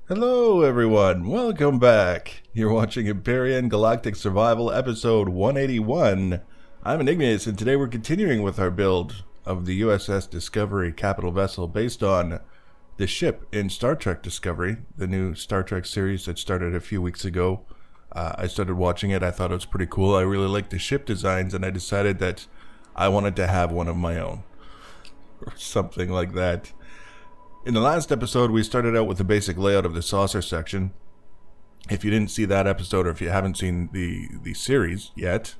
Hello everyone, welcome back. You're watching Empyrion Galactic Survival episode 181. I'm Enigmius and today we're continuing with our build of the USS Discovery capital vessel based on the ship in Star Trek Discovery, the new Star Trek series that started a few weeks ago. I started watching it, I thought it was pretty cool. I really liked the ship designs and I decided that I wanted to have one of my own. Or something like that. In the last episode, we started out with the basic layout of the saucer section. If you didn't see that episode, or if you haven't seen the series yet,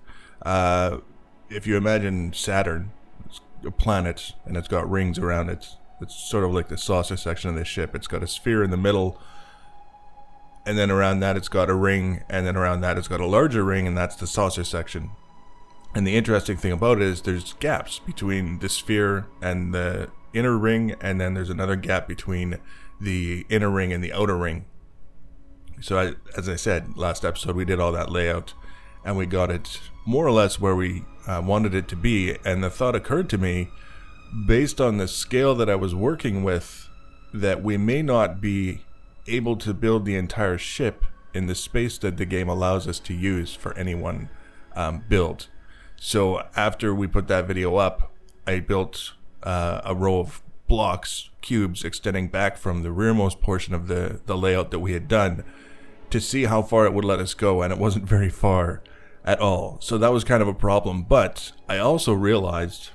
if you imagine Saturn, it's a planet, and it's got rings around it. It's sort of like the saucer section of the ship. It's got a sphere in the middle, and then around that it's got a ring, and then around that it's got a larger ring, and that's the saucer section. And the interesting thing about it is there's gaps between the sphere and the inner ring, and then there's another gap between the inner ring and the outer ring. So as I said last episode, we did all that layout and we got it more or less where we wanted it to be. And the thought occurred to me, based on the scale that I was working with, that we may not be able to build the entire ship in the space that the game allows us to use for any one build. So after we put that video up, I built a row of blocks, cubes, extending back from the rearmost portion of the layout that we had done to see how far it would let us go, and it wasn't very far at all. So that was kind of a problem, but I also realized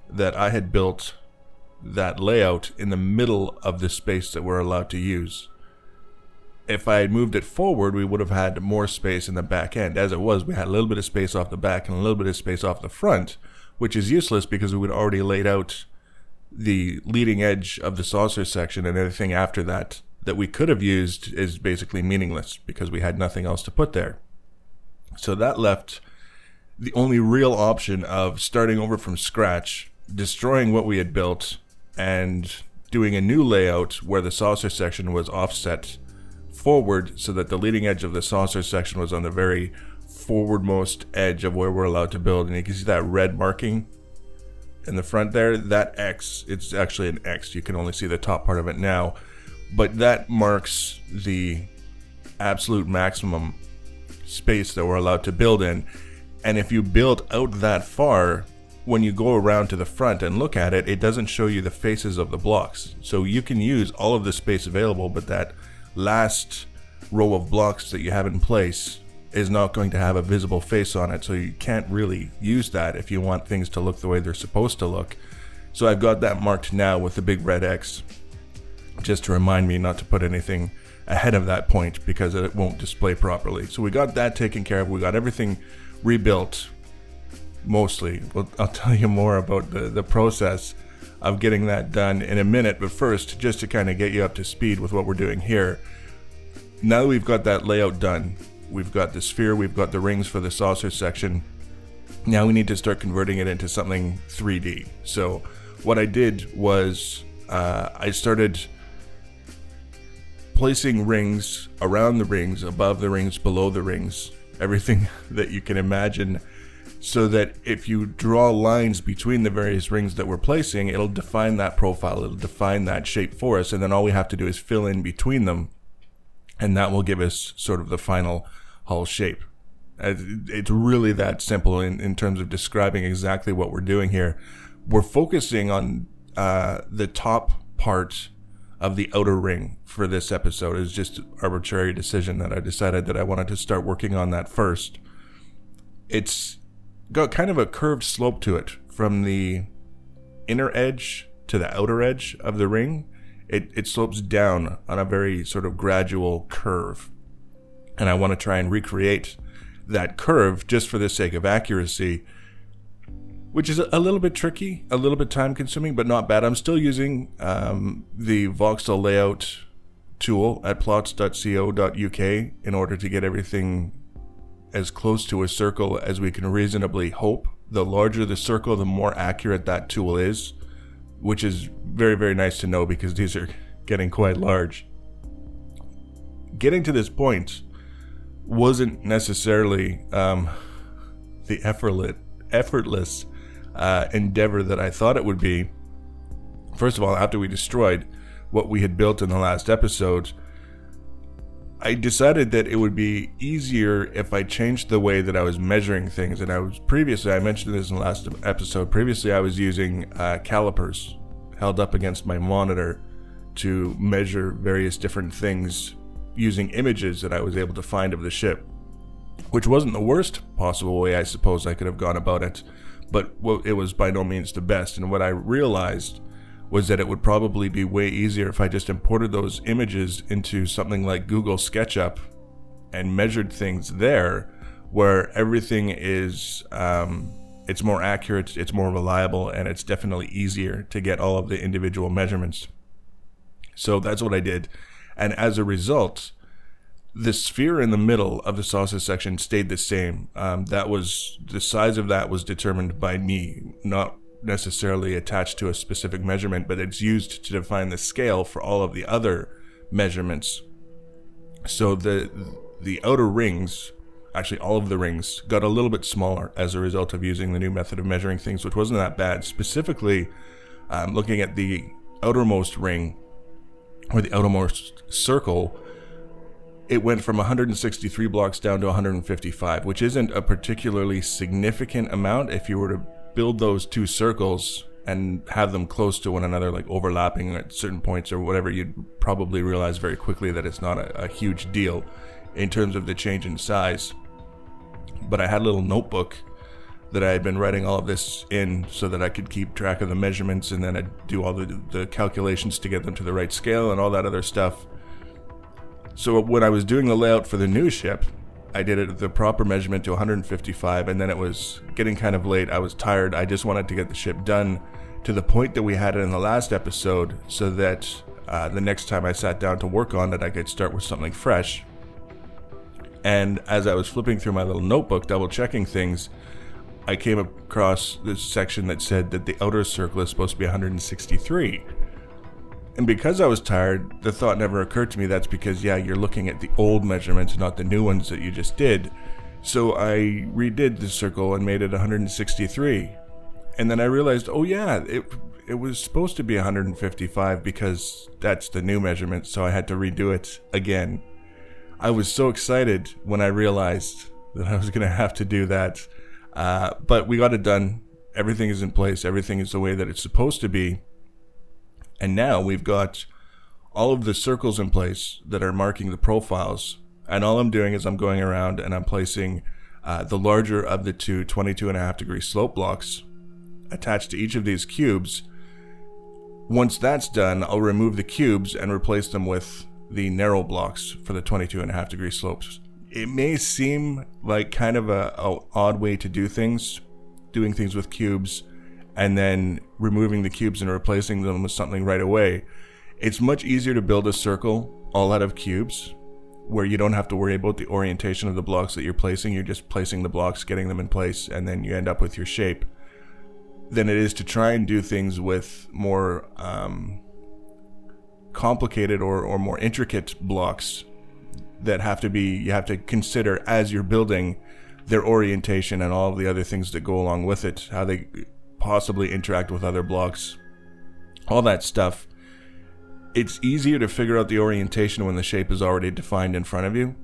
that I had built that layout in the middle of the space that we're allowed to use. If I had moved it forward, we would have had more space in the back end. As it was, we had a little bit of space off the back and a little bit of space off the front, which is useless because we had already laid out the leading edge of the saucer section, and anything after that we could have used is basically meaningless because we had nothing else to put there. So that left the only real option of starting over from scratch, destroying what we had built, and doing a new layout where the saucer section was offset forward so that the leading edge of the saucer section was on the very forwardmost edge of where we're allowed to build. And you can see that red marking in the front there, that X, it's actually an X, you can only see the top part of it now, but that marks the absolute maximum space that we're allowed to build in. And if you build out that far, when you go around to the front and look at it, it doesn't show you the faces of the blocks. So you can use all of the space available, but that last row of blocks that you have in place is not going to have a visible face on it, so you can't really use that if you want things to look the way they're supposed to look. So I've got that marked now with the big red X, just to remind me not to put anything ahead of that point because it won't display properly. So we got that taken care of, we got everything rebuilt, mostly. Well, I'll tell you more about the process of getting that done in a minute, but first, just to kind of get you up to speed with what we're doing here. Now that we've got that layout done, we've got the sphere, we've got the rings for the saucer section. Now we need to start converting it into something 3D. So what I did was I started placing rings around the rings, above the rings, below the rings, everything that you can imagine, so that if you draw lines between the various rings that we're placing, it'll define that profile, it'll define that shape for us, and then all we have to do is fill in between them, and that will give us sort of the final hull shape. It's really that simple in terms of describing exactly what we're doing here. We're focusing on the top part of the outer ring for this episode. It's just an arbitrary decision that I decided that I wanted to start working on that first. It's got kind of a curved slope to it from the inner edge to the outer edge of the ring. It slopes down on a very sort of gradual curve. And I want to try and recreate that curve just for the sake of accuracy, which is a little bit tricky, a little bit time consuming, but not bad. I'm still using the voxel layout tool at plots.co.uk in order to get everything as close to a circle as we can reasonably hope. The larger the circle, the more accurate that tool is, which is very, very nice to know because these are getting quite large. Getting to this point wasn't necessarily the effortless endeavor that I thought it would be. First of all, after we destroyed what we had built in the last episode, I decided that it would be easier if I changed the way that I was measuring things. And I mentioned this in the last episode, previously I was using calipers held up against my monitor to measure various different things using images that I was able to find of the ship, which wasn't the worst possible way I suppose I could have gone about it, but it was by no means the best. And what I realized was that it would probably be way easier if I just imported those images into something like Google SketchUp and measured things there, where everything is, it's more accurate, it's more reliable, and it's definitely easier to get all of the individual measurements. So that's what I did. And as a result, the sphere in the middle of the saucer section stayed the same. The size of that was determined by me, not necessarily attached to a specific measurement, but it's used to define the scale for all of the other measurements. So the outer rings, actually all of the rings, got a little bit smaller as a result of using the new method of measuring things, which wasn't that bad. Specifically, looking at the outermost ring, or the outermost circle, it went from 163 blocks down to 155, which isn't a particularly significant amount. If you were to build those two circles and have them close to one another, like overlapping at certain points or whatever, you'd probably realize very quickly that it's not a huge deal in terms of the change in size. But I had a little notebook that I had been writing all of this in so that I could keep track of the measurements, and then I'd do all the calculations to get them to the right scale and all that other stuff. So when I was doing the layout for the new ship, I did it at the proper measurement to 155, and then it was getting kind of late. I was tired. I just wanted to get the ship done to the point that we had it in the last episode, so that the next time I sat down to work on it, I could start with something fresh. And as I was flipping through my little notebook, double checking things, I came across this section that said that the outer circle is supposed to be 163. And because I was tired, the thought never occurred to me that's because, yeah, you're looking at the old measurements, not the new ones that you just did. So I redid the circle and made it 163. And then I realized, oh yeah, it was supposed to be 155 because that's the new measurement, so I had to redo it again. I was so excited when I realized that I was going to have to do that. But we got it done. Everything is in place. Everything is the way that it's supposed to be. And now we've got all of the circles in place that are marking the profiles. And all I'm doing is I'm going around and I'm placing the larger of the two 22.5 degree slope blocks attached to each of these cubes. Once that's done, I'll remove the cubes and replace them with the narrow blocks for the 22.5 degree slopes. It may seem like kind of a odd way to do things, doing things with cubes and then removing the cubes and replacing them with something right away. It's much easier to build a circle all out of cubes, where you don't have to worry about the orientation of the blocks that you're placing. You're just placing the blocks, getting them in place, and then you end up with your shape, than it is to try and do things with more complicated or more intricate blocks that you have to consider as you're building their orientation and all of the other things that go along with it, how they possibly interact with other blocks, all that stuff. It's easier to figure out the orientation when the shape is already defined in front of you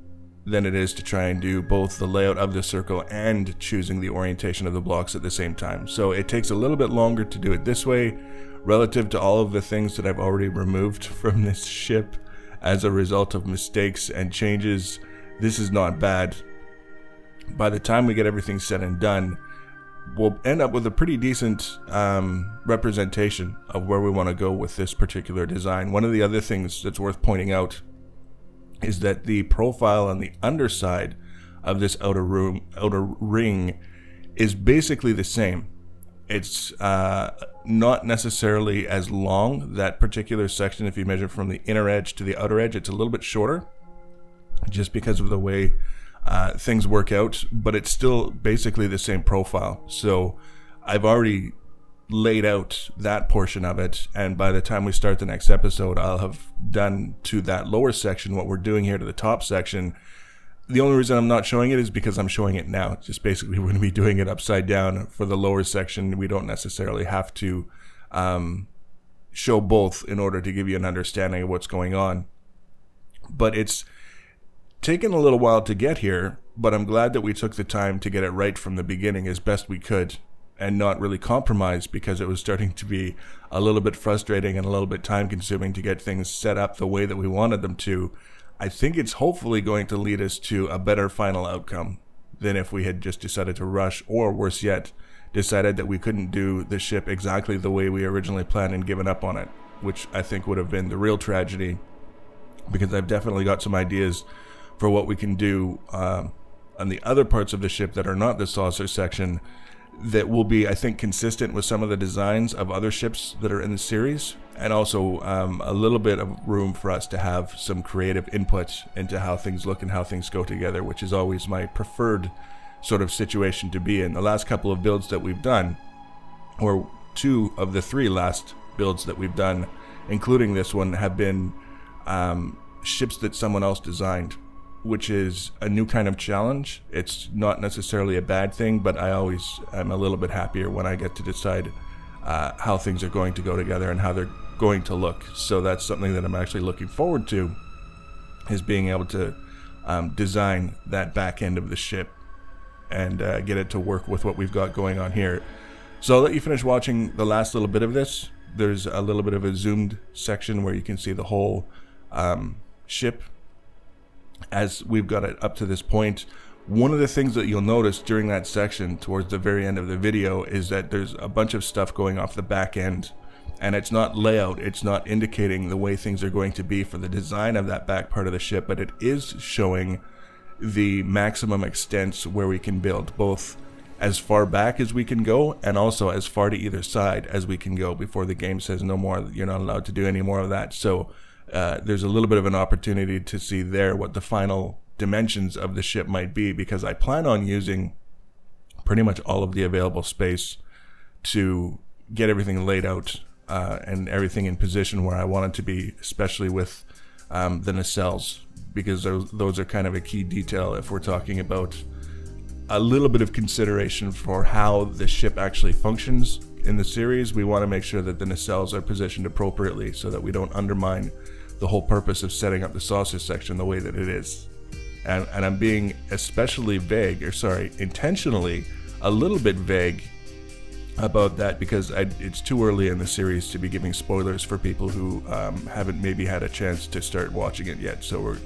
than it is to try and do both the layout of the circle and choosing the orientation of the blocks at the same time. So it takes a little bit longer to do it this way relative to all of the things that I've already removed from this ship as a result of mistakes and changes. This is not bad. By the time we get everything said and done, we'll end up with a pretty decent representation of where we want to go with this particular design. One of the other things that's worth pointing out is that the profile on the underside of this outer ring is basically the same. It's not necessarily as long, that particular section. If you measure from the inner edge to the outer edge, it's a little bit shorter just because of the way things work out, but it's still basically the same profile. So I've already laid out that portion of it, and by the time we start the next episode, I'll have done to that lower section what we're doing here to the top section. The only reason I'm not showing it is because I'm showing it now. Just basically we're going to be doing it upside down for the lower section. We don't necessarily have to show both in order to give you an understanding of what's going on. But it's taken a little while to get here, but I'm glad that we took the time to get it right from the beginning as best we could and not really compromise, because it was starting to be a little bit frustrating and a little bit time consuming to get things set up the way that we wanted them to. I think it's hopefully going to lead us to a better final outcome than if we had just decided to rush, or worse yet, decided that we couldn't do the ship exactly the way we originally planned and given up on it, which I think would have been the real tragedy, because I've definitely got some ideas for what we can do on the other parts of the ship that are not the saucer section that will be, I think, consistent with some of the designs of other ships that are in the series, and also a little bit of room for us to have some creative input into how things look and how things go together, which is always my preferred sort of situation to be in. The last couple of builds that we've done, or 2 of the 3 last builds that we've done, including this one, have been ships that someone else designed, which is a new kind of challenge. It's not necessarily a bad thing, but I always am a little bit happier when I get to decide how things are going to go together and how they're going to look. So that's something that I'm actually looking forward to, is being able to design that back end of the ship and get it to work with what we've got going on here. So I'll let you finish watching the last little bit of this. There's a little bit of a zoomed section where you can see the whole ship as we've got it up to this point. One of the things that you'll notice during that section towards the very end of the video is that there's a bunch of stuff going off the back end, and it's not layout, it's not indicating the way things are going to be for the design of that back part of the ship, but it is showing the maximum extents where we can build, both as far back as we can go and also as far to either side as we can go before the game says no more, you're not allowed to do any more of that. So there's a little bit of an opportunity to see there what the final dimensions of the ship might be, because I plan on using pretty much all of the available space to get everything laid out and everything in position where I want it to be, especially with the nacelles, because those are kind of a key detail if we're talking about a little bit of consideration for how the ship actually functions in the series. We want to make sure that the nacelles are positioned appropriately so that we don't undermine the whole purpose of setting up the saucer section the way that it is. And I'm being especially vague, or sorry, intentionally a little bit vague about that, because it's too early in the series to be giving spoilers for people who haven't maybe had a chance to start watching it yet. So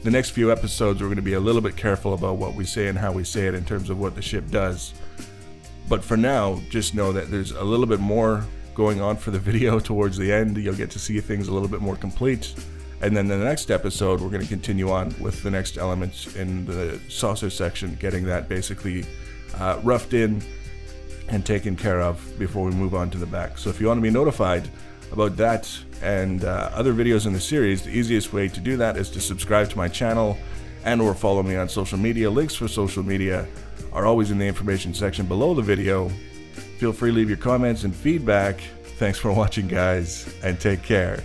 the next few episodes we're going to be a little bit careful about what we say and how we say it in terms of what the ship does. But for now, just know that there's a little bit more going on for the video towards the end. You'll get to see things a little bit more complete. And then the next episode, we're going to continue on with the next elements in the saucer section, getting that basically roughed in and taken care of before we move on to the back. So if you want to be notified about that and other videos in the series, the easiest way to do that is to subscribe to my channel and or follow me on social media. Links for social media are always in the information section below the video. Feel free to leave your comments and feedback. Thanks for watching, guys, and take care.